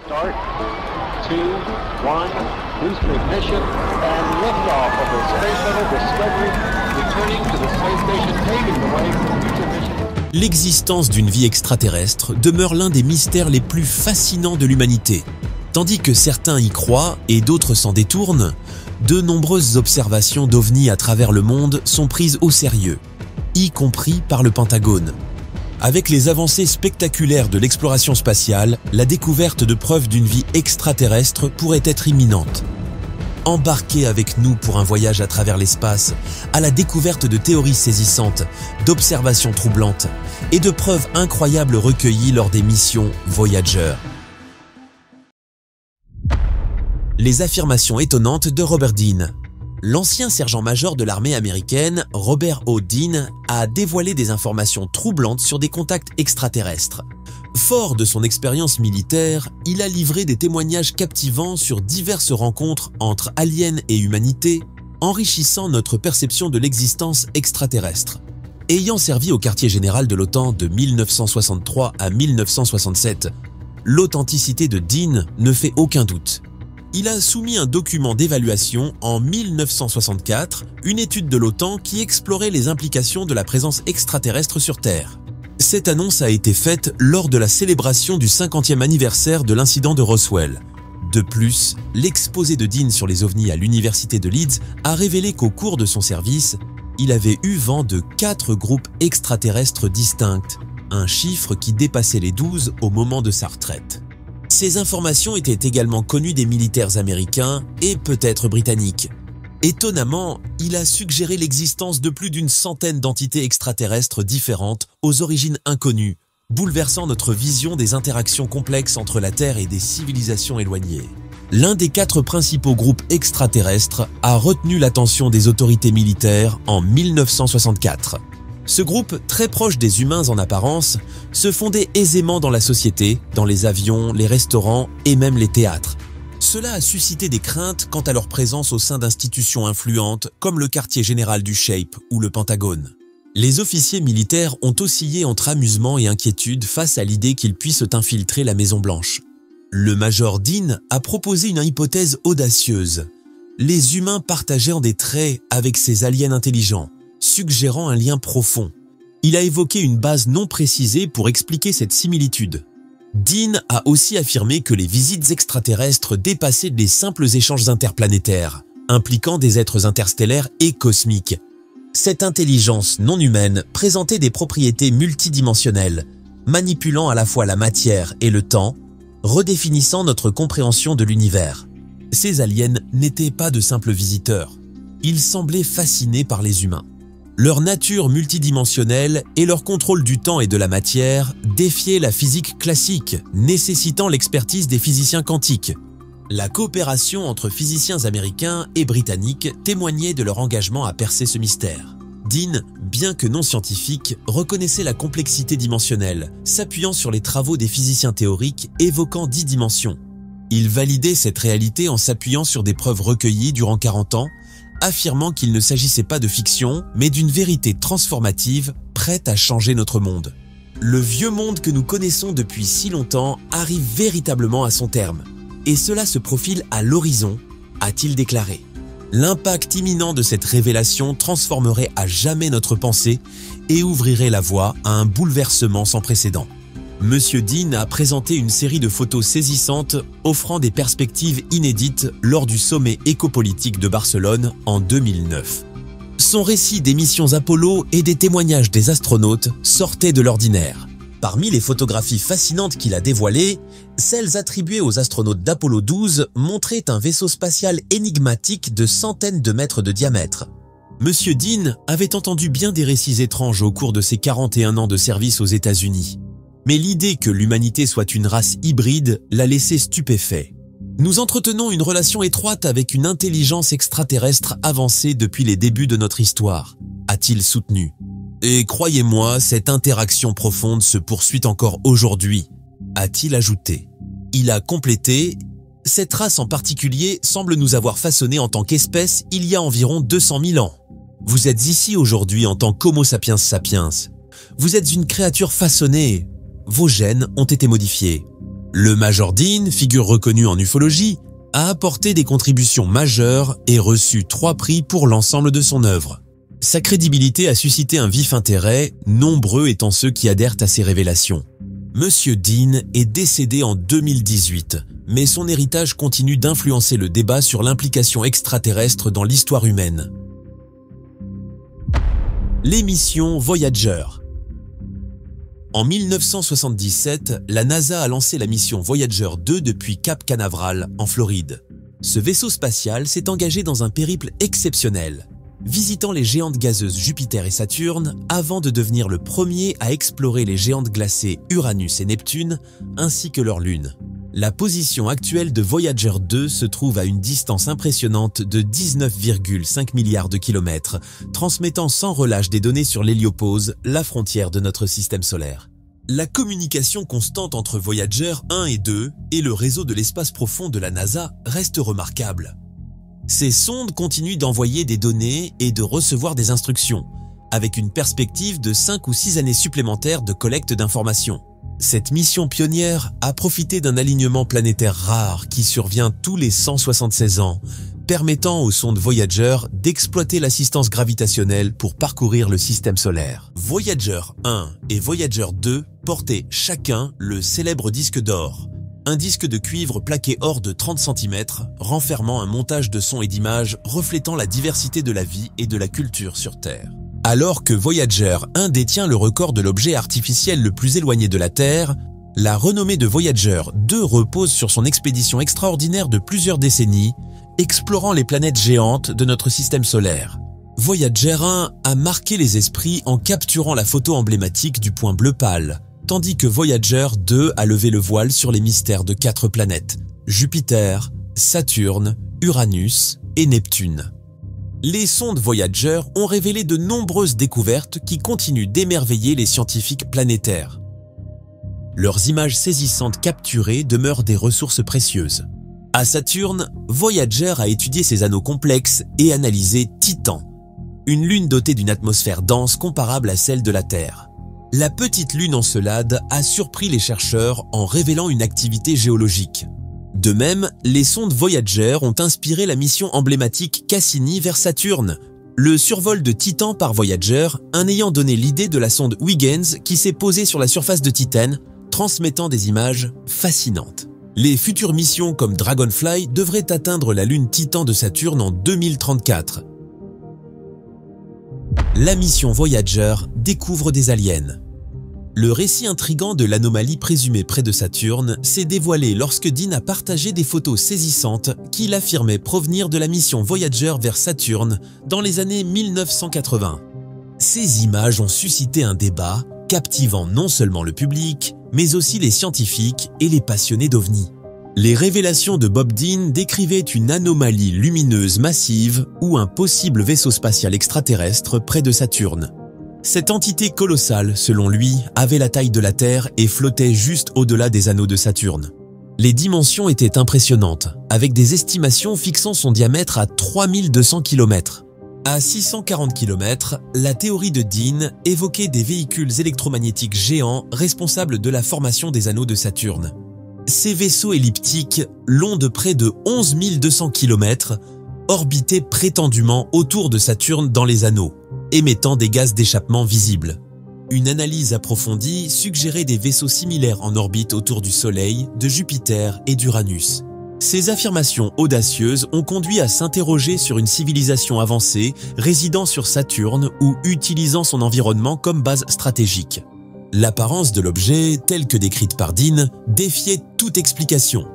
Start, 2, 1, booster ignition, and liftoff of the Space Shuttle Discovery, returning to the space station, paving the way for future missions. L'existence d'une vie extraterrestre demeure l'un des mystères les plus fascinants de l'humanité. Tandis que certains y croient et d'autres s'en détournent, de nombreuses observations d'OVNI à travers le monde sont prises au sérieux, y compris par le Pentagone. Avec les avancées spectaculaires de l'exploration spatiale, la découverte de preuves d'une vie extraterrestre pourrait être imminente. Embarquez avec nous pour un voyage à travers l'espace, à la découverte de théories saisissantes, d'observations troublantes et de preuves incroyables recueillies lors des missions Voyager. Les affirmations étonnantes de Robert Dean. L'ancien sergent-major de l'armée américaine, Robert O. Dean, a dévoilé des informations troublantes sur des contacts extraterrestres. Fort de son expérience militaire, il a livré des témoignages captivants sur diverses rencontres entre aliens et humanité, enrichissant notre perception de l'existence extraterrestre. Ayant servi au quartier général de l'OTAN de 1963 à 1967, l'authenticité de Dean ne fait aucun doute. Il a soumis un document d'évaluation en 1964, une étude de l'OTAN qui explorait les implications de la présence extraterrestre sur Terre. Cette annonce a été faite lors de la célébration du 50e anniversaire de l'incident de Roswell. De plus, l'exposé de Dean sur les ovnis à l'université de Leeds a révélé qu'au cours de son service, il avait eu vent de 4 groupes extraterrestres distincts, un chiffre qui dépassait les 12 au moment de sa retraite. Ces informations étaient également connues des militaires américains et peut-être britanniques. Étonnamment, il a suggéré l'existence de plus d'une centaine d'entités extraterrestres différentes aux origines inconnues, bouleversant notre vision des interactions complexes entre la Terre et des civilisations éloignées. L'un des 4 principaux groupes extraterrestres a retenu l'attention des autorités militaires en 1964. Ce groupe, très proche des humains en apparence, se fondait aisément dans la société, dans les avions, les restaurants et même les théâtres. Cela a suscité des craintes quant à leur présence au sein d'institutions influentes comme le quartier général du SHAPE ou le Pentagone. Les officiers militaires ont oscillé entre amusement et inquiétude face à l'idée qu'ils puissent infiltrer la Maison-Blanche. Le major Dean a proposé une hypothèse audacieuse. Les humains partageant des traits avec ces aliens intelligents, suggérant un lien profond. Il a évoqué une base non précisée pour expliquer cette similitude. Dean a aussi affirmé que les visites extraterrestres dépassaient les simples échanges interplanétaires, impliquant des êtres interstellaires et cosmiques. Cette intelligence non humaine présentait des propriétés multidimensionnelles, manipulant à la fois la matière et le temps, redéfinissant notre compréhension de l'univers. Ces aliens n'étaient pas de simples visiteurs. Ils semblaient fascinés par les humains. Leur nature multidimensionnelle et leur contrôle du temps et de la matière défiaient la physique classique, nécessitant l'expertise des physiciens quantiques. La coopération entre physiciens américains et britanniques témoignait de leur engagement à percer ce mystère. Dean, bien que non scientifique, reconnaissait la complexité dimensionnelle, s'appuyant sur les travaux des physiciens théoriques évoquant 10 dimensions. Il validait cette réalité en s'appuyant sur des preuves recueillies durant 40 ans, affirmant qu'il ne s'agissait pas de fiction, mais d'une vérité transformative, prête à changer notre monde. Le vieux monde que nous connaissons depuis si longtemps arrive véritablement à son terme. Et cela se profile à l'horizon, a-t-il déclaré. L'impact imminent de cette révélation transformerait à jamais notre pensée et ouvrirait la voie à un bouleversement sans précédent. Monsieur Dean a présenté une série de photos saisissantes offrant des perspectives inédites lors du sommet écopolitique de Barcelone en 2009. Son récit des missions Apollo et des témoignages des astronautes sortaient de l'ordinaire. Parmi les photographies fascinantes qu'il a dévoilées, celles attribuées aux astronautes d'Apollo 12 montraient un vaisseau spatial énigmatique de centaines de mètres de diamètre. Monsieur Dean avait entendu bien des récits étranges au cours de ses 41 ans de service aux États-Unis. Mais l'idée que l'humanité soit une race hybride l'a laissé stupéfait. Nous entretenons une relation étroite avec une intelligence extraterrestre avancée depuis les débuts de notre histoire, a-t-il soutenu. Et croyez-moi, cette interaction profonde se poursuit encore aujourd'hui, a-t-il ajouté. Il a complété « Cette race en particulier semble nous avoir façonnés en tant qu'espèce il y a environ 200 000 ans. Vous êtes ici aujourd'hui en tant qu'Homo sapiens sapiens. Vous êtes une créature façonnée. Vos gènes ont été modifiés. Le Major Dean, figure reconnue en ufologie, a apporté des contributions majeures et reçu 3 prix pour l'ensemble de son œuvre. Sa crédibilité a suscité un vif intérêt, nombreux étant ceux qui adhèrent à ses révélations. Monsieur Dean est décédé en 2018, mais son héritage continue d'influencer le débat sur l'implication extraterrestre dans l'histoire humaine. L'émission Voyager. En 1977, la NASA a lancé la mission Voyager 2 depuis Cap Canaveral, en Floride. Ce vaisseau spatial s'est engagé dans un périple exceptionnel, visitant les géantes gazeuses Jupiter et Saturne avant de devenir le premier à explorer les géantes glacées Uranus et Neptune, ainsi que leurs lunes. La position actuelle de Voyager 2 se trouve à une distance impressionnante de 19,5 milliards de kilomètres, transmettant sans relâche des données sur l'héliopause, la frontière de notre système solaire. La communication constante entre Voyager 1 et 2 et le réseau de l'espace profond de la NASA reste remarquable. Ces sondes continuent d'envoyer des données et de recevoir des instructions, avec une perspective de 5 ou 6 années supplémentaires de collecte d'informations. Cette mission pionnière a profité d'un alignement planétaire rare qui survient tous les 176 ans, permettant aux sondes Voyager d'exploiter l'assistance gravitationnelle pour parcourir le système solaire. Voyager 1 et Voyager 2 portaient chacun le célèbre disque d'or, un disque de cuivre plaqué or de 30 cm, renfermant un montage de sons et d'images reflétant la diversité de la vie et de la culture sur Terre. Alors que Voyager 1 détient le record de l'objet artificiel le plus éloigné de la Terre, la renommée de Voyager 2 repose sur son expédition extraordinaire de plusieurs décennies, explorant les planètes géantes de notre système solaire. Voyager 1 a marqué les esprits en capturant la photo emblématique du point bleu pâle, tandis que Voyager 2 a levé le voile sur les mystères de 4 planètes, Jupiter, Saturne, Uranus et Neptune. Les sondes Voyager ont révélé de nombreuses découvertes qui continuent d'émerveiller les scientifiques planétaires. Leurs images saisissantes capturées demeurent des ressources précieuses. À Saturne, Voyager a étudié ses anneaux complexes et analysé Titan, une lune dotée d'une atmosphère dense comparable à celle de la Terre. La petite lune Encelade a surpris les chercheurs en révélant une activité géologique. De même, les sondes Voyager ont inspiré la mission emblématique Cassini vers Saturne, le survol de Titan par Voyager en ayant donné l'idée de la sonde Huygens qui s'est posée sur la surface de Titan, transmettant des images fascinantes. Les futures missions comme Dragonfly devraient atteindre la lune Titan de Saturne en 2034. La mission Voyager découvre des aliens. Le récit intrigant de l'anomalie présumée près de Saturne s'est dévoilé lorsque Dean a partagé des photos saisissantes qu'il affirmait provenir de la mission Voyager vers Saturne dans les années 1980. Ces images ont suscité un débat, captivant non seulement le public, mais aussi les scientifiques et les passionnés d'OVNI. Les révélations de Bob Dean décrivaient une anomalie lumineuse massive ou un possible vaisseau spatial extraterrestre près de Saturne. Cette entité colossale, selon lui, avait la taille de la Terre et flottait juste au-delà des anneaux de Saturne. Les dimensions étaient impressionnantes, avec des estimations fixant son diamètre à 3200 km. À 640 km, la théorie de Dean évoquait des véhicules électromagnétiques géants responsables de la formation des anneaux de Saturne. Ces vaisseaux elliptiques, longs de près de 11 200 km, orbitaient prétendument autour de Saturne dans les anneaux, émettant des gaz d'échappement visibles. Une analyse approfondie suggérait des vaisseaux similaires en orbite autour du Soleil, de Jupiter et d'Uranus. Ces affirmations audacieuses ont conduit à s'interroger sur une civilisation avancée résidant sur Saturne ou utilisant son environnement comme base stratégique. L'apparence de l'objet, telle que décrite par Dean, défiait toute explication.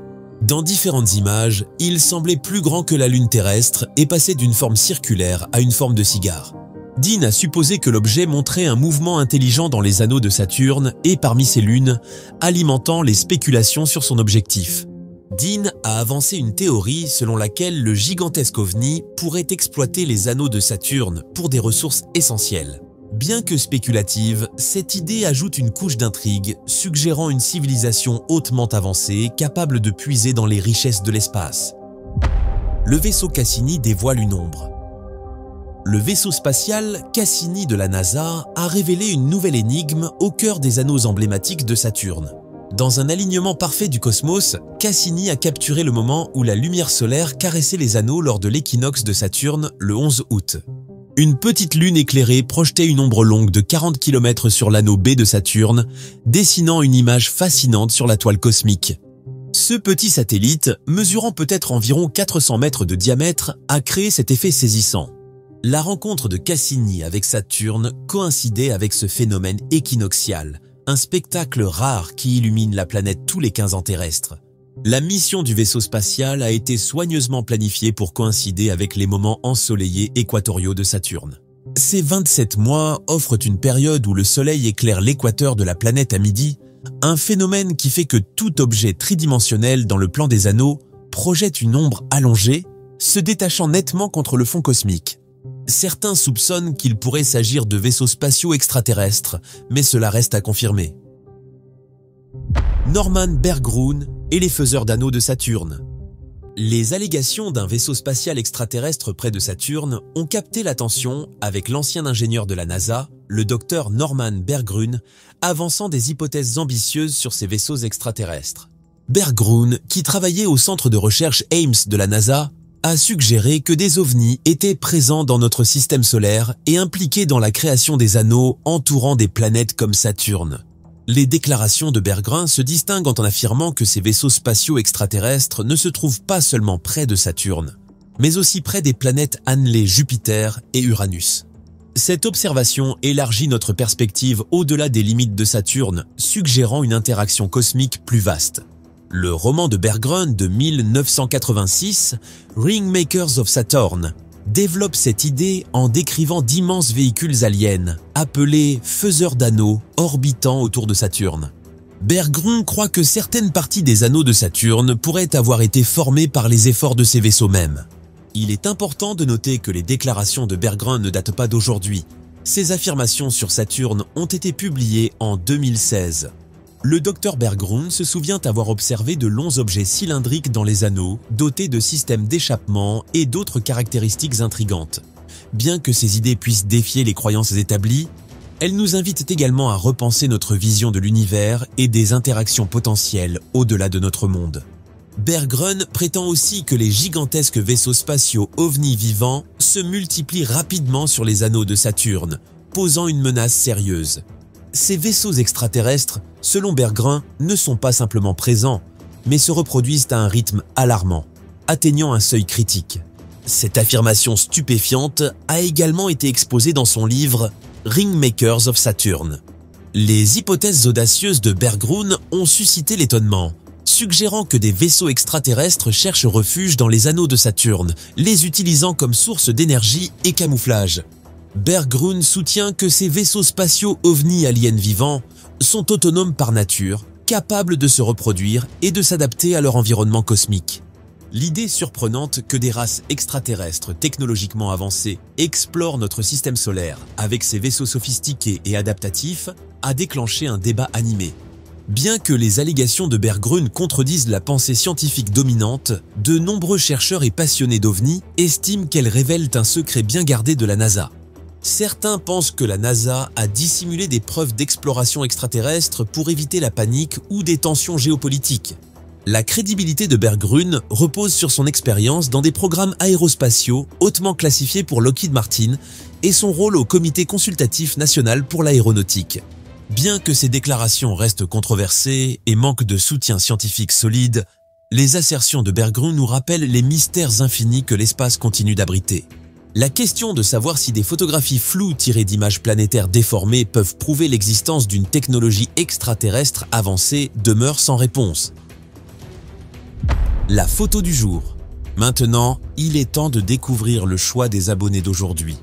Dans différentes images, il semblait plus grand que la Lune terrestre et passait d'une forme circulaire à une forme de cigare. Dean a supposé que l'objet montrait un mouvement intelligent dans les anneaux de Saturne et parmi ses lunes, alimentant les spéculations sur son objectif. Dean a avancé une théorie selon laquelle le gigantesque ovni pourrait exploiter les anneaux de Saturne pour des ressources essentielles. Bien que spéculative, cette idée ajoute une couche d'intrigue, suggérant une civilisation hautement avancée capable de puiser dans les richesses de l'espace. Le vaisseau Cassini dévoile une ombre. Le vaisseau spatial Cassini de la NASA a révélé une nouvelle énigme au cœur des anneaux emblématiques de Saturne. Dans un alignement parfait du cosmos, Cassini a capturé le moment où la lumière solaire caressait les anneaux lors de l'équinoxe de Saturne le 11 août. Une petite lune éclairée projetait une ombre longue de 40 km sur l'anneau B de Saturne, dessinant une image fascinante sur la toile cosmique. Ce petit satellite, mesurant peut-être environ 400 mètres de diamètre, a créé cet effet saisissant. La rencontre de Cassini avec Saturne coïncidait avec ce phénomène équinoxial, un spectacle rare qui illumine la planète tous les 15 ans terrestres. La mission du vaisseau spatial a été soigneusement planifiée pour coïncider avec les moments ensoleillés équatoriaux de Saturne. Ces 27 mois offrent une période où le Soleil éclaire l'équateur de la planète à midi, un phénomène qui fait que tout objet tridimensionnel dans le plan des anneaux projette une ombre allongée, se détachant nettement contre le fond cosmique. Certains soupçonnent qu'il pourrait s'agir de vaisseaux spatiaux extraterrestres, mais cela reste à confirmer. Norman Bergrun et les faiseurs d'anneaux de Saturne. Les allégations d'un vaisseau spatial extraterrestre près de Saturne ont capté l'attention avec l'ancien ingénieur de la NASA, le docteur Norman Bergrun, avançant des hypothèses ambitieuses sur ces vaisseaux extraterrestres. Bergrun, qui travaillait au centre de recherche Ames de la NASA, a suggéré que des ovnis étaient présents dans notre système solaire et impliqués dans la création des anneaux entourant des planètes comme Saturne. Les déclarations de Bergrun se distinguent en affirmant que ces vaisseaux spatiaux extraterrestres ne se trouvent pas seulement près de Saturne, mais aussi près des planètes annelées Jupiter et Uranus. Cette observation élargit notre perspective au-delà des limites de Saturne, suggérant une interaction cosmique plus vaste. Le roman de Bergrun de 1986, Ringmakers of Saturn, développe cette idée en décrivant d'immenses véhicules aliens, appelés faiseurs d'anneaux, orbitant autour de Saturne. Bergrun croit que certaines parties des anneaux de Saturne pourraient avoir été formées par les efforts de ces vaisseaux mêmes. Il est important de noter que les déclarations de Bergrun ne datent pas d'aujourd'hui. Ces affirmations sur Saturne ont été publiées en 2016. Le docteur Bergrun se souvient avoir observé de longs objets cylindriques dans les anneaux, dotés de systèmes d'échappement et d'autres caractéristiques intrigantes. Bien que ces idées puissent défier les croyances établies, elles nous invitent également à repenser notre vision de l'univers et des interactions potentielles au-delà de notre monde. Bergrun prétend aussi que les gigantesques vaisseaux spatiaux ovnis vivants se multiplient rapidement sur les anneaux de Saturne, posant une menace sérieuse. Ces vaisseaux extraterrestres, selon Bergrun, ne sont pas simplement présents, mais se reproduisent à un rythme alarmant, atteignant un seuil critique. Cette affirmation stupéfiante a également été exposée dans son livre « Ringmakers of Saturn ». Les hypothèses audacieuses de Bergrun ont suscité l'étonnement, suggérant que des vaisseaux extraterrestres cherchent refuge dans les anneaux de Saturne, les utilisant comme source d'énergie et camouflage. Bergrun soutient que ces vaisseaux spatiaux ovnis aliens vivants sont autonomes par nature, capables de se reproduire et de s'adapter à leur environnement cosmique. L'idée surprenante que des races extraterrestres technologiquement avancées explorent notre système solaire avec ces vaisseaux sophistiqués et adaptatifs a déclenché un débat animé. Bien que les allégations de Bergrun contredisent la pensée scientifique dominante, de nombreux chercheurs et passionnés d'ovnis estiment qu'elles révèlent un secret bien gardé de la NASA. Certains pensent que la NASA a dissimulé des preuves d'exploration extraterrestre pour éviter la panique ou des tensions géopolitiques. La crédibilité de Bergrun repose sur son expérience dans des programmes aérospatiaux hautement classifiés pour Lockheed Martin et son rôle au Comité consultatif national pour l'aéronautique. Bien que ces déclarations restent controversées et manquent de soutien scientifique solide, les assertions de Bergrun nous rappellent les mystères infinis que l'espace continue d'abriter. La question de savoir si des photographies floues tirées d'images planétaires déformées peuvent prouver l'existence d'une technologie extraterrestre avancée demeure sans réponse. La photo du jour. Maintenant, il est temps de découvrir le choix des abonnés d'aujourd'hui.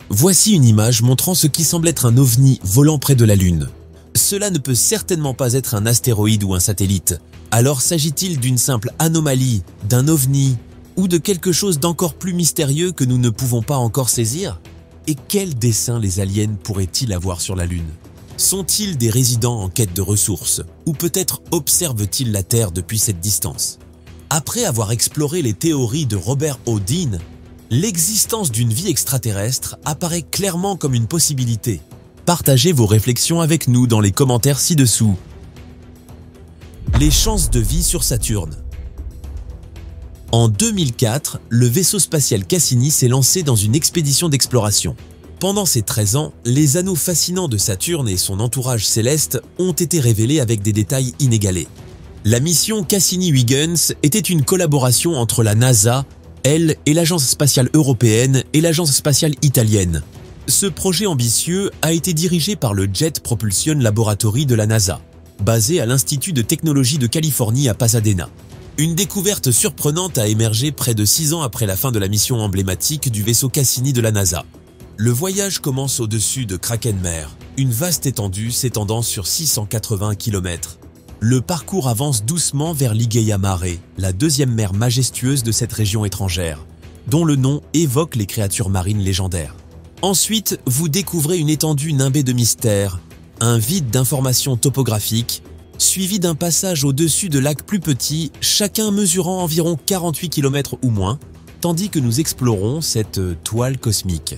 Voici une image montrant ce qui semble être un ovni volant près de la Lune. Cela ne peut certainement pas être un astéroïde ou un satellite. Alors s'agit-il d'une simple anomalie, d'un ovni ou de quelque chose d'encore plus mystérieux que nous ne pouvons pas encore saisir? Et quel dessein les aliens pourraient-ils avoir sur la Lune? Sont-ils des résidents en quête de ressources? Ou peut-être observent-ils la Terre depuis cette distance? Après avoir exploré les théories de Robert O. Dean, l'existence d'une vie extraterrestre apparaît clairement comme une possibilité. Partagez vos réflexions avec nous dans les commentaires ci-dessous. Les chances de vie sur Saturne. En 2004, le vaisseau spatial Cassini s'est lancé dans une expédition d'exploration. Pendant ces 13 ans, les anneaux fascinants de Saturne et son entourage céleste ont été révélés avec des détails inégalés. La mission Cassini-Huygens était une collaboration entre la NASA, elle, et l'Agence spatiale européenne et l'Agence spatiale italienne. Ce projet ambitieux a été dirigé par le Jet Propulsion Laboratory de la NASA, basé à l'Institut de technologie de Californie à Pasadena. Une découverte surprenante a émergé près de 6 ans après la fin de la mission emblématique du vaisseau Cassini de la NASA. Le voyage commence au-dessus de Kraken Mare, une vaste étendue s'étendant sur 680 km. Le parcours avance doucement vers Ligeia Mare, la deuxième mer majestueuse de cette région étrangère, dont le nom évoque les créatures marines légendaires. Ensuite, vous découvrez une étendue nimbée de mystères, un vide d'informations topographiques, suivi d'un passage au-dessus de lacs plus petits, chacun mesurant environ 48 km ou moins, tandis que nous explorons cette toile cosmique.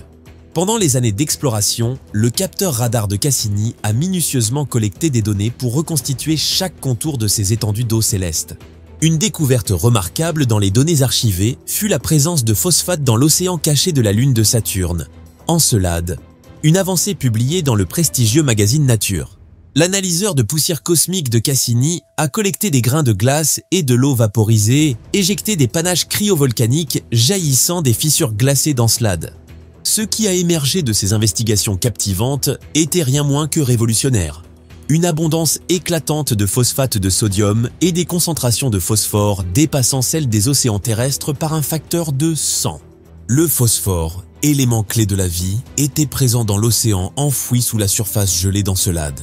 Pendant les années d'exploration, le capteur radar de Cassini a minutieusement collecté des données pour reconstituer chaque contour de ces étendues d'eau céleste. Une découverte remarquable dans les données archivées fut la présence de phosphate dans l'océan caché de la Lune de Saturne, Encelade, une avancée publiée dans le prestigieux magazine Nature. L'analyseur de poussière cosmique de Cassini a collecté des grains de glace et de l'eau vaporisée, éjecté des panaches cryovolcaniques jaillissant des fissures glacées d'Encelade. Ce qui a émergé de ces investigations captivantes était rien moins que révolutionnaire. Une abondance éclatante de phosphate de sodium et des concentrations de phosphore dépassant celles des océans terrestres par un facteur de 100. Le phosphore, élément clé de la vie, était présent dans l'océan enfoui sous la surface gelée d'Encelade.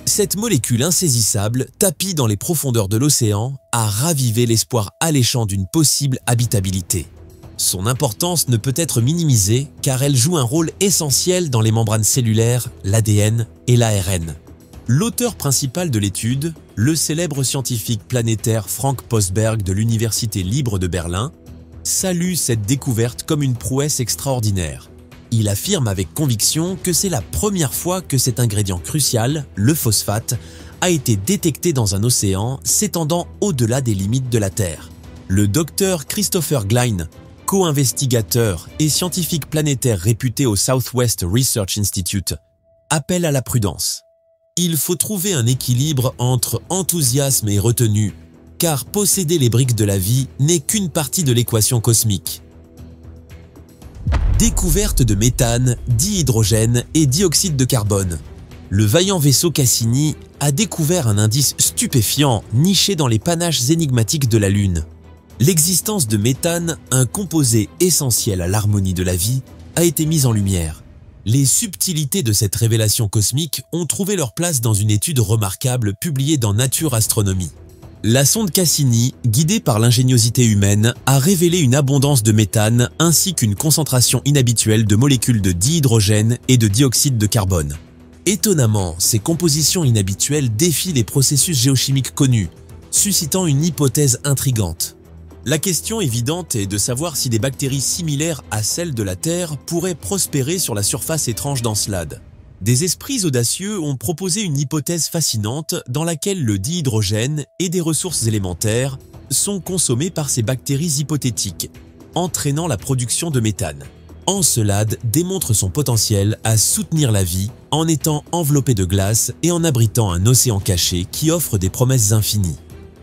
Cette molécule insaisissable, tapie dans les profondeurs de l'océan, a ravivé l'espoir alléchant d'une possible habitabilité. Son importance ne peut être minimisée car elle joue un rôle essentiel dans les membranes cellulaires, l'ADN et l'ARN. L'auteur principal de l'étude, le célèbre scientifique planétaire Frank Postberg de l'Université libre de Berlin, salue cette découverte comme une prouesse extraordinaire. Il affirme avec conviction que c'est la première fois que cet ingrédient crucial, le phosphate, a été détecté dans un océan s'étendant au-delà des limites de la Terre. Le docteur Christopher Glein, co-investigateur et scientifique planétaire réputé au Southwest Research Institute, appelle à la prudence. Il faut trouver un équilibre entre enthousiasme et retenue, car posséder les briques de la vie n'est qu'une partie de l'équation cosmique. Découverte de méthane, dihydrogène et dioxyde de carbone. Le vaillant vaisseau Cassini a découvert un indice stupéfiant niché dans les panaches énigmatiques de la Lune. L'existence de méthane, un composé essentiel à l'harmonie de la vie, a été mise en lumière. Les subtilités de cette révélation cosmique ont trouvé leur place dans une étude remarquable publiée dans Nature Astronomy. La sonde Cassini, guidée par l'ingéniosité humaine, a révélé une abondance de méthane ainsi qu'une concentration inhabituelle de molécules de dihydrogène et de dioxyde de carbone. Étonnamment, ces compositions inhabituelles défient les processus géochimiques connus, suscitant une hypothèse intrigante. La question évidente est de savoir si des bactéries similaires à celles de la Terre pourraient prospérer sur la surface étrange d'Encelade. Des esprits audacieux ont proposé une hypothèse fascinante dans laquelle le dihydrogène et des ressources élémentaires sont consommés par ces bactéries hypothétiques, entraînant la production de méthane. Encelade démontre son potentiel à soutenir la vie en étant enveloppé de glace et en abritant un océan caché qui offre des promesses infinies.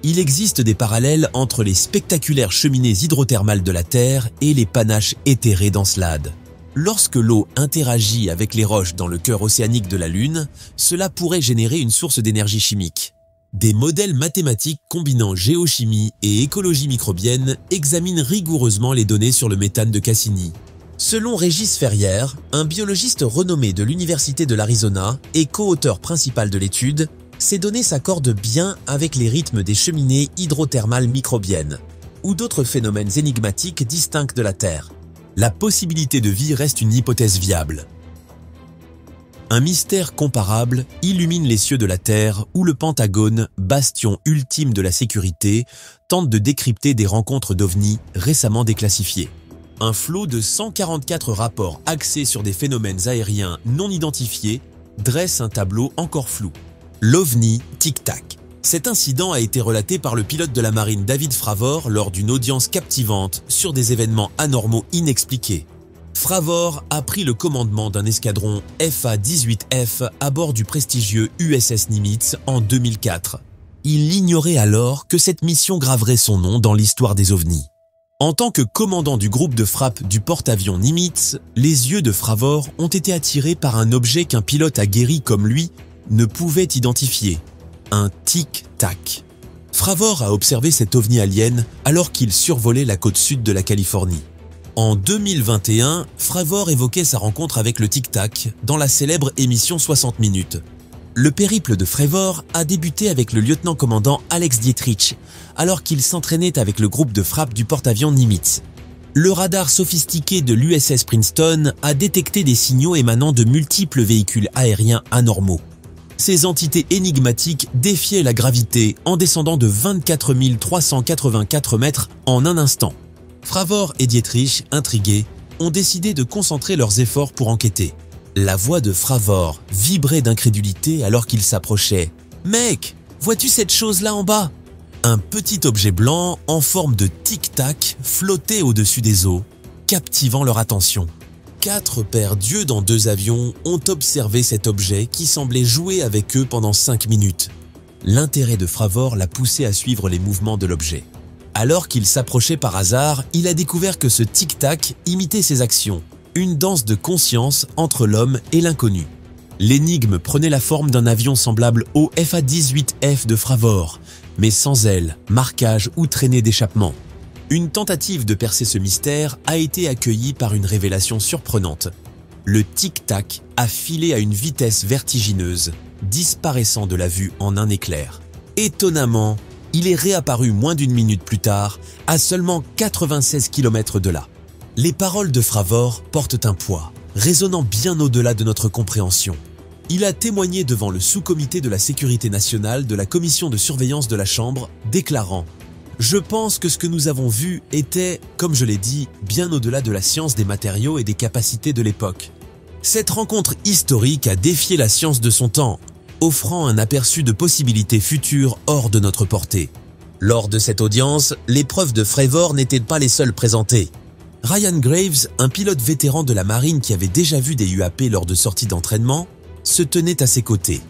Il existe des parallèles entre les spectaculaires cheminées hydrothermales de la Terre et les panaches éthérés d'Encelade. Lorsque l'eau interagit avec les roches dans le cœur océanique de la Lune, cela pourrait générer une source d'énergie chimique. Des modèles mathématiques combinant géochimie et écologie microbienne examinent rigoureusement les données sur le méthane de Cassini. Selon Régis Ferrière, un biologiste renommé de l'Université de l'Arizona et co-auteur principal de l'étude, ces données s'accordent bien avec les rythmes des cheminées hydrothermales microbiennes ou d'autres phénomènes énigmatiques distincts de la Terre. La possibilité de vie reste une hypothèse viable. Un mystère comparable illumine les cieux de la Terre où le Pentagone, bastion ultime de la sécurité, tente de décrypter des rencontres d'OVNI récemment déclassifiées. Un flot de 144 rapports axés sur des phénomènes aériens non identifiés dresse un tableau encore flou. L'OVNI Tic Tac. Cet incident a été relaté par le pilote de la marine David Fravor lors d'une audience captivante sur des événements anormaux inexpliqués. Fravor a pris le commandement d'un escadron FA-18F à bord du prestigieux USS Nimitz en 2004. Il ignorait alors que cette mission graverait son nom dans l'histoire des ovnis. En tant que commandant du groupe de frappe du porte-avions Nimitz, les yeux de Fravor ont été attirés par un objet qu'un pilote aguerri comme lui ne pouvait identifier. Un tic-tac. Fravor a observé cet ovni alien alors qu'il survolait la côte sud de la Californie. En 2021, Fravor évoquait sa rencontre avec le tic-tac dans la célèbre émission 60 minutes. Le périple de Fravor a débuté avec le lieutenant-commandant Alex Dietrich, alors qu'il s'entraînait avec le groupe de frappe du porte-avions Nimitz. Le radar sophistiqué de l'USS Princeton a détecté des signaux émanant de multiples véhicules aériens anormaux. Ces entités énigmatiques défiaient la gravité en descendant de 24 384 mètres en un instant. Fravor et Dietrich, intrigués, ont décidé de concentrer leurs efforts pour enquêter. La voix de Fravor vibrait d'incrédulité alors qu'il s'approchait. « Mec, vois-tu cette chose-là en bas ?» Un petit objet blanc en forme de tic-tac flottait au-dessus des eaux, captivant leur attention. 4 paires d'yeux dans 2 avions ont observé cet objet qui semblait jouer avec eux pendant 5 minutes. L'intérêt de Fravor l'a poussé à suivre les mouvements de l'objet. Alors qu'il s'approchait par hasard, il a découvert que ce tic-tac imitait ses actions, une danse de conscience entre l'homme et l'inconnu. L'énigme prenait la forme d'un avion semblable au FA-18F de Fravor, mais sans ailes, marquage ou traînée d'échappement. Une tentative de percer ce mystère a été accueillie par une révélation surprenante. Le tic-tac a filé à une vitesse vertigineuse, disparaissant de la vue en un éclair. Étonnamment, il est réapparu moins d'une minute plus tard, à seulement 96 km de là. Les paroles de Fravor portent un poids, résonnant bien au-delà de notre compréhension. Il a témoigné devant le sous-comité de la sécurité nationale de la commission de surveillance de la Chambre, déclarant « Je pense que ce que nous avons vu était, comme je l'ai dit, bien au-delà de la science des matériaux et des capacités de l'époque. Cette rencontre historique a défié la science de son temps, offrant un aperçu de possibilités futures hors de notre portée. » Lors de cette audience, les preuves de Fravor n'étaient pas les seules présentées. Ryan Graves, un pilote vétéran de la marine qui avait déjà vu des UAP lors de sorties d'entraînement, se tenait à ses côtés.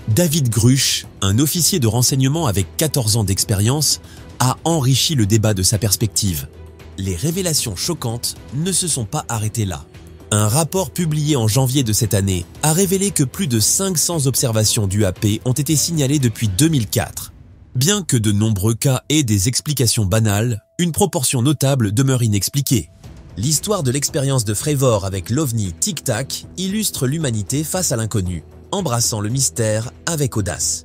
David Grush, un officier de renseignement avec 14 ans d'expérience, a enrichi le débat de sa perspective. Les révélations choquantes ne se sont pas arrêtées là. Un rapport publié en janvier de cette année a révélé que plus de 500 observations d'UAP ont été signalées depuis 2004. Bien que de nombreux cas aient des explications banales, une proportion notable demeure inexpliquée. L'histoire de l'expérience de Fravor avec l'OVNI Tic Tac illustre l'humanité face à l'inconnu, embrassant le mystère avec audace.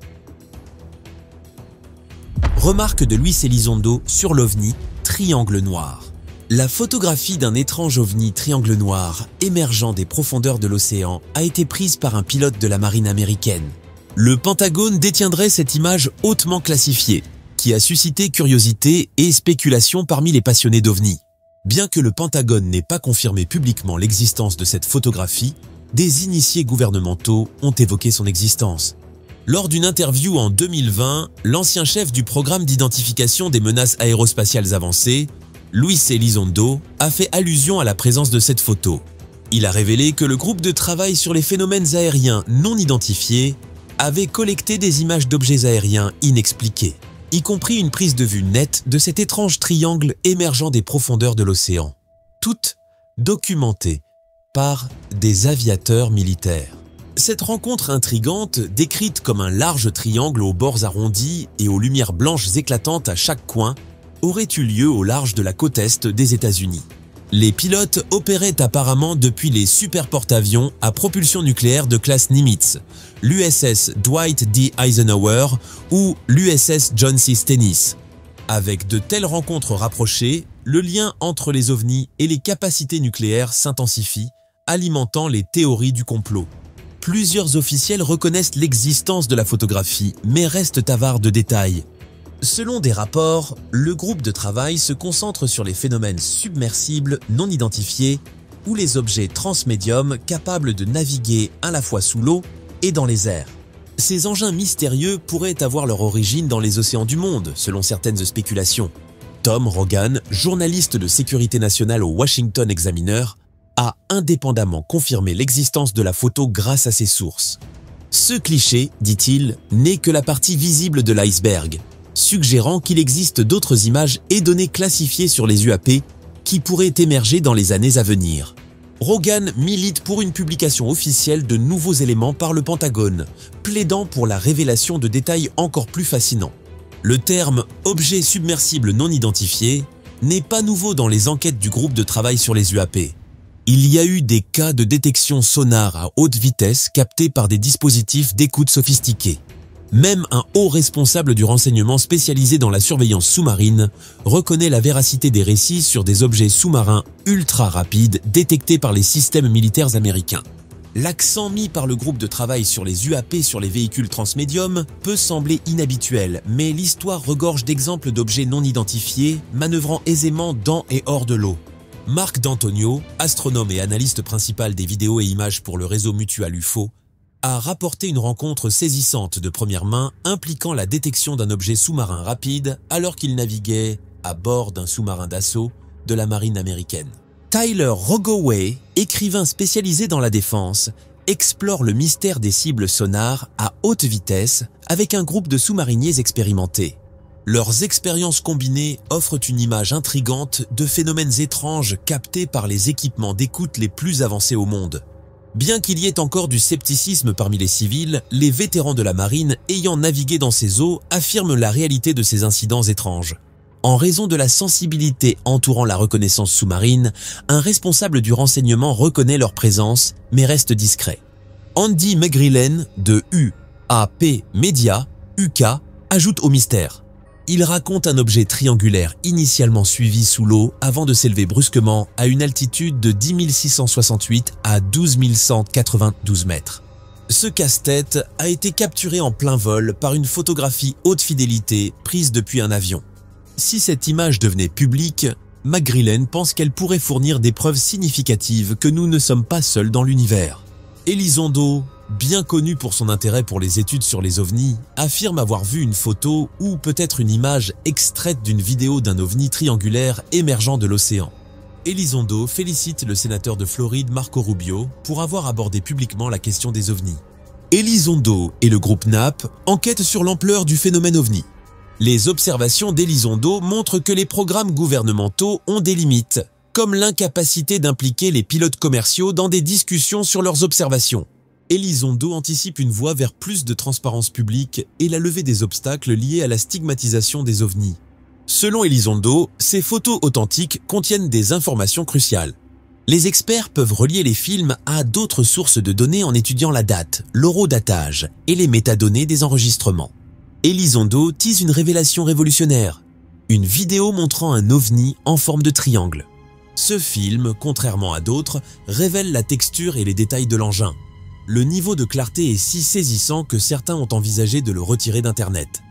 Remarque de Luis Elizondo sur l'OVNI Triangle Noir. La photographie d'un étrange OVNI triangle noir émergeant des profondeurs de l'océan a été prise par un pilote de la marine américaine. Le Pentagone détiendrait cette image hautement classifiée, qui a suscité curiosité et spéculation parmi les passionnés d'OVNI. Bien que le Pentagone n'ait pas confirmé publiquement l'existence de cette photographie, des initiés gouvernementaux ont évoqué son existence. Lors d'une interview en 2020, l'ancien chef du programme d'identification des menaces aérospatiales avancées, Luis Elizondo, a fait allusion à la présence de cette photo. Il a révélé que le groupe de travail sur les phénomènes aériens non identifiés avait collecté des images d'objets aériens inexpliqués, y compris une prise de vue nette de cet étrange triangle émergeant des profondeurs de l'océan, toutes documentées par des aviateurs militaires. Cette rencontre intrigante, décrite comme un large triangle aux bords arrondis et aux lumières blanches éclatantes à chaque coin, aurait eu lieu au large de la côte est des États-Unis. Les pilotes opéraient apparemment depuis les super porte-avions à propulsion nucléaire de classe Nimitz, l'USS Dwight D. Eisenhower ou l'USS John C. Stennis. Avec de telles rencontres rapprochées, le lien entre les ovnis et les capacités nucléaires s'intensifie, alimentant les théories du complot. Plusieurs officiels reconnaissent l'existence de la photographie, mais restent avares de détails. Selon des rapports, le groupe de travail se concentre sur les phénomènes submersibles non identifiés ou les objets transmédiums capables de naviguer à la fois sous l'eau et dans les airs. Ces engins mystérieux pourraient avoir leur origine dans les océans du monde, selon certaines spéculations. Tom Rogan, journaliste de sécurité nationale au Washington Examiner, a indépendamment confirmé l'existence de la photo grâce à ses sources. Ce cliché, dit-il, n'est que la partie visible de l'iceberg, suggérant qu'il existe d'autres images et données classifiées sur les UAP qui pourraient émerger dans les années à venir. Rogan milite pour une publication officielle de nouveaux éléments par le Pentagone, plaidant pour la révélation de détails encore plus fascinants. Le terme « objet submersible non identifié » n'est pas nouveau dans les enquêtes du groupe de travail sur les UAP. Il y a eu des cas de détection sonar à haute vitesse captés par des dispositifs d'écoute sophistiqués. Même un haut responsable du renseignement spécialisé dans la surveillance sous-marine reconnaît la véracité des récits sur des objets sous-marins ultra rapides détectés par les systèmes militaires américains. L'accent mis par le groupe de travail sur les UAP sur les véhicules transmédiums peut sembler inhabituel, mais l'histoire regorge d'exemples d'objets non identifiés manœuvrant aisément dans et hors de l'eau. Marc D'Antonio, astronome et analyste principal des vidéos et images pour le réseau Mutual UFO, a rapporté une rencontre saisissante de première main impliquant la détection d'un objet sous-marin rapide alors qu'il naviguait à bord d'un sous-marin d'assaut de la marine américaine. Tyler Rogoway, écrivain spécialisé dans la défense, explore le mystère des cibles sonars à haute vitesse avec un groupe de sous-mariniers expérimentés. Leurs expériences combinées offrent une image intrigante de phénomènes étranges captés par les équipements d'écoute les plus avancés au monde. Bien qu'il y ait encore du scepticisme parmi les civils, les vétérans de la marine ayant navigué dans ces eaux affirment la réalité de ces incidents étranges. En raison de la sensibilité entourant la reconnaissance sous-marine, un responsable du renseignement reconnaît leur présence, mais reste discret. Andy McGrillen de UAP Media, UK, ajoute au mystère. Il raconte un objet triangulaire initialement suivi sous l'eau avant de s'élever brusquement à une altitude de 10 668 à 12 192 mètres. Ce casse-tête a été capturé en plein vol par une photographie haute fidélité prise depuis un avion. Si cette image devenait publique, McGrillen pense qu'elle pourrait fournir des preuves significatives que nous ne sommes pas seuls dans l'univers. Elizondo, bien connu pour son intérêt pour les études sur les ovnis, affirme avoir vu une photo ou peut-être une image extraite d'une vidéo d'un ovni triangulaire émergeant de l'océan. Elizondo félicite le sénateur de Floride Marco Rubio pour avoir abordé publiquement la question des ovnis. Elizondo et le groupe NAP enquêtent sur l'ampleur du phénomène ovni. Les observations d'Elizondo montrent que les programmes gouvernementaux ont des limites, comme l'incapacité d'impliquer les pilotes commerciaux dans des discussions sur leurs observations. Elizondo anticipe une voie vers plus de transparence publique et la levée des obstacles liés à la stigmatisation des ovnis. Selon Elizondo, ces photos authentiques contiennent des informations cruciales. Les experts peuvent relier les films à d'autres sources de données en étudiant la date, l'horodatage et les métadonnées des enregistrements. Elizondo tease une révélation révolutionnaire, une vidéo montrant un ovni en forme de triangle. Ce film, contrairement à d'autres, révèle la texture et les détails de l'engin. Le niveau de clarté est si saisissant que certains ont envisagé de le retirer d'Internet.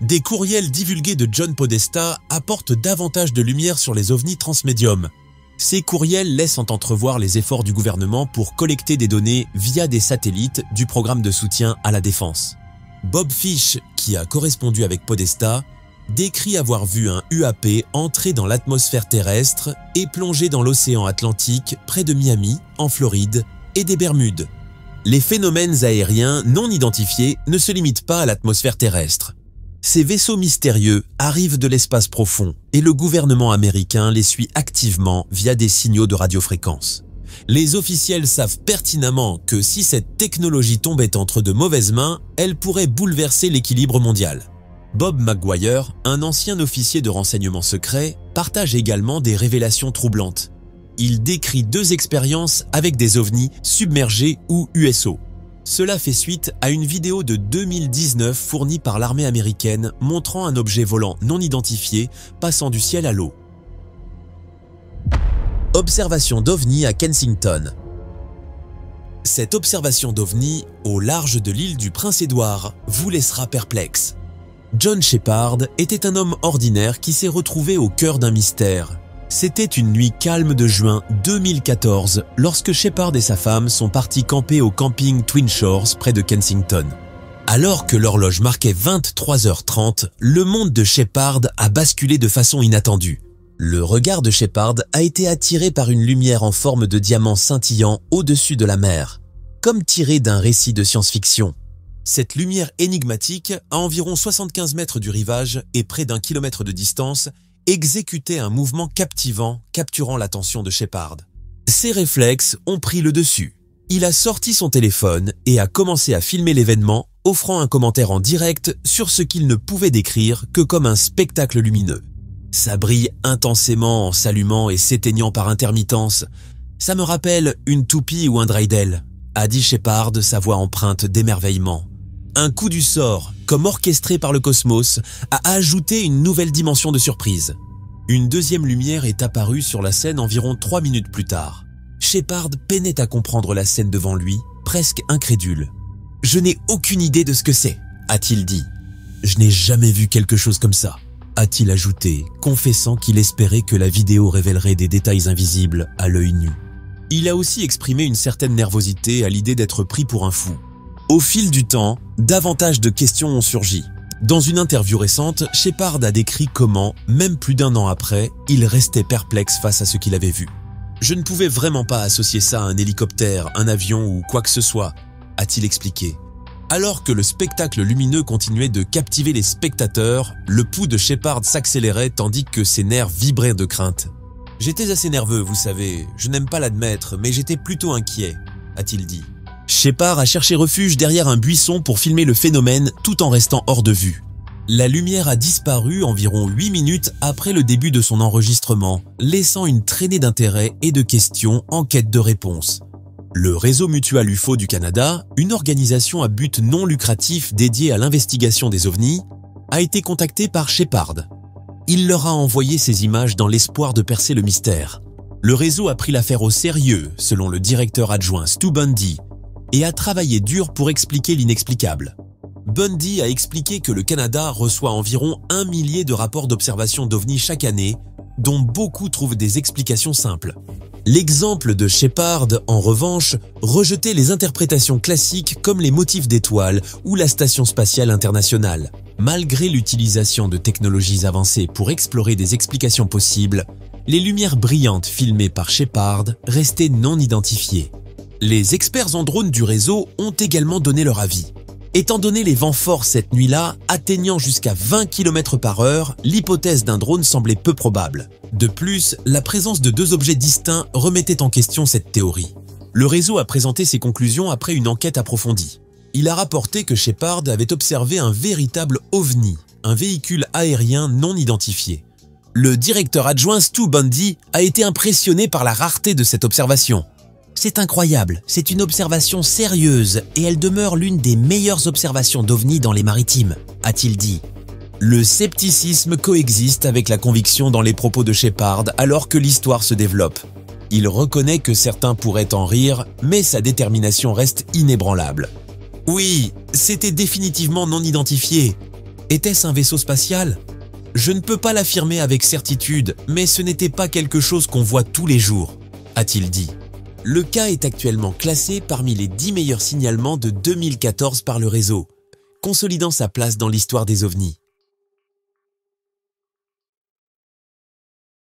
Des courriels divulgués de John Podesta apportent davantage de lumière sur les ovnis transmédiums. Ces courriels laissent entrevoir les efforts du gouvernement pour collecter des données via des satellites du programme de soutien à la défense. Bob Fish, qui a correspondu avec Podesta, décrit avoir vu un UAP entrer dans l'atmosphère terrestre et plonger dans l'océan Atlantique près de Miami, en Floride, et des Bermudes. Les phénomènes aériens non identifiés ne se limitent pas à l'atmosphère terrestre. Ces vaisseaux mystérieux arrivent de l'espace profond et le gouvernement américain les suit activement via des signaux de radiofréquence. Les officiels savent pertinemment que si cette technologie tombait entre de mauvaises mains, elle pourrait bouleverser l'équilibre mondial. Bob McGuire, un ancien officier de renseignement secret, partage également des révélations troublantes. Il décrit 2 expériences avec des ovnis submergés ou USO. Cela fait suite à une vidéo de 2019 fournie par l'armée américaine montrant un objet volant non identifié passant du ciel à l'eau. Observation d'OVNI à Kensington. Cette observation d'OVNI au large de l'île du Prince-Édouard vous laissera perplexe. John Shepard était un homme ordinaire qui s'est retrouvé au cœur d'un mystère. C'était une nuit calme de juin 2014 lorsque Shepard et sa femme sont partis camper au camping Twin Shores près de Kensington. Alors que l'horloge marquait 23h30, le monde de Shepard a basculé de façon inattendue. Le regard de Shepard a été attiré par une lumière en forme de diamant scintillant au-dessus de la mer, comme tiré d'un récit de science-fiction. Cette lumière énigmatique, à environ 75 mètres du rivage et près d'1 kilomètre de distance, exécutait un mouvement captivant, capturant l'attention de Shepard. Ses réflexes ont pris le dessus. Il a sorti son téléphone et a commencé à filmer l'événement, offrant un commentaire en direct sur ce qu'il ne pouvait décrire que comme un spectacle lumineux. Ça brille intensément en s'allumant et s'éteignant par intermittence. Ça me rappelle une toupie ou un dreidel, a dit Shepard, sa voix empreinte d'émerveillement. Un coup du sort, comme orchestré par le cosmos, a ajouté une nouvelle dimension de surprise. Une deuxième lumière est apparue sur la scène environ 3 minutes plus tard. Shepard peinait à comprendre la scène devant lui, presque incrédule. « Je n'ai aucune idée de ce que c'est », a-t-il dit. « Je n'ai jamais vu quelque chose comme ça », a-t-il ajouté, confessant qu'il espérait que la vidéo révélerait des détails invisibles à l'œil nu. Il a aussi exprimé une certaine nervosité à l'idée d'être pris pour un fou. Au fil du temps, davantage de questions ont surgi. Dans une interview récente, Shepard a décrit comment, même plus d'1 an après, il restait perplexe face à ce qu'il avait vu. « Je ne pouvais vraiment pas associer ça à un hélicoptère, un avion ou quoi que ce soit », a-t-il expliqué. Alors que le spectacle lumineux continuait de captiver les spectateurs, le pouls de Shepard s'accélérait tandis que ses nerfs vibraient de crainte. « J'étais assez nerveux, vous savez, je n'aime pas l'admettre, mais j'étais plutôt inquiet », a-t-il dit. Shepard a cherché refuge derrière un buisson pour filmer le phénomène tout en restant hors de vue. La lumière a disparu environ 8 minutes après le début de son enregistrement, laissant une traînée d'intérêt et de questions en quête de réponses. Le Réseau Mutual UFO du Canada, une organisation à but non lucratif dédiée à l'investigation des ovnis, a été contacté par Shepard. Il leur a envoyé ces images dans l'espoir de percer le mystère. Le réseau a pris l'affaire au sérieux, selon le directeur adjoint Stu Bundy, et a travaillé dur pour expliquer l'inexplicable. Bundy a expliqué que le Canada reçoit environ 1 millier de rapports d'observation d'ovnis chaque année, dont beaucoup trouvent des explications simples. L'exemple de Shepard, en revanche, rejetait les interprétations classiques comme les motifs d'étoiles ou la Station spatiale internationale. Malgré l'utilisation de technologies avancées pour explorer des explications possibles, les lumières brillantes filmées par Shepard restaient non identifiées. Les experts en drone du réseau ont également donné leur avis. Étant donné les vents forts cette nuit-là, atteignant jusqu'à 20 km/h, l'hypothèse d'un drone semblait peu probable. De plus, la présence de 2 objets distincts remettait en question cette théorie. Le réseau a présenté ses conclusions après une enquête approfondie. Il a rapporté que Shepard avait observé un véritable ovni, un véhicule aérien non identifié. Le directeur adjoint Stu Bundy a été impressionné par la rareté de cette observation. « C'est incroyable, c'est une observation sérieuse et elle demeure l'une des meilleures observations d'ovnis dans les maritimes », a-t-il dit. Le scepticisme coexiste avec la conviction dans les propos de Shepard alors que l'histoire se développe. Il reconnaît que certains pourraient en rire, mais sa détermination reste inébranlable. « Oui, c'était définitivement non identifié. Était-ce un vaisseau spatial ? Je ne peux pas l'affirmer avec certitude, mais ce n'était pas quelque chose qu'on voit tous les jours », a-t-il dit. Le cas est actuellement classé parmi les 10 meilleurs signalements de 2014 par le réseau, consolidant sa place dans l'histoire des ovnis.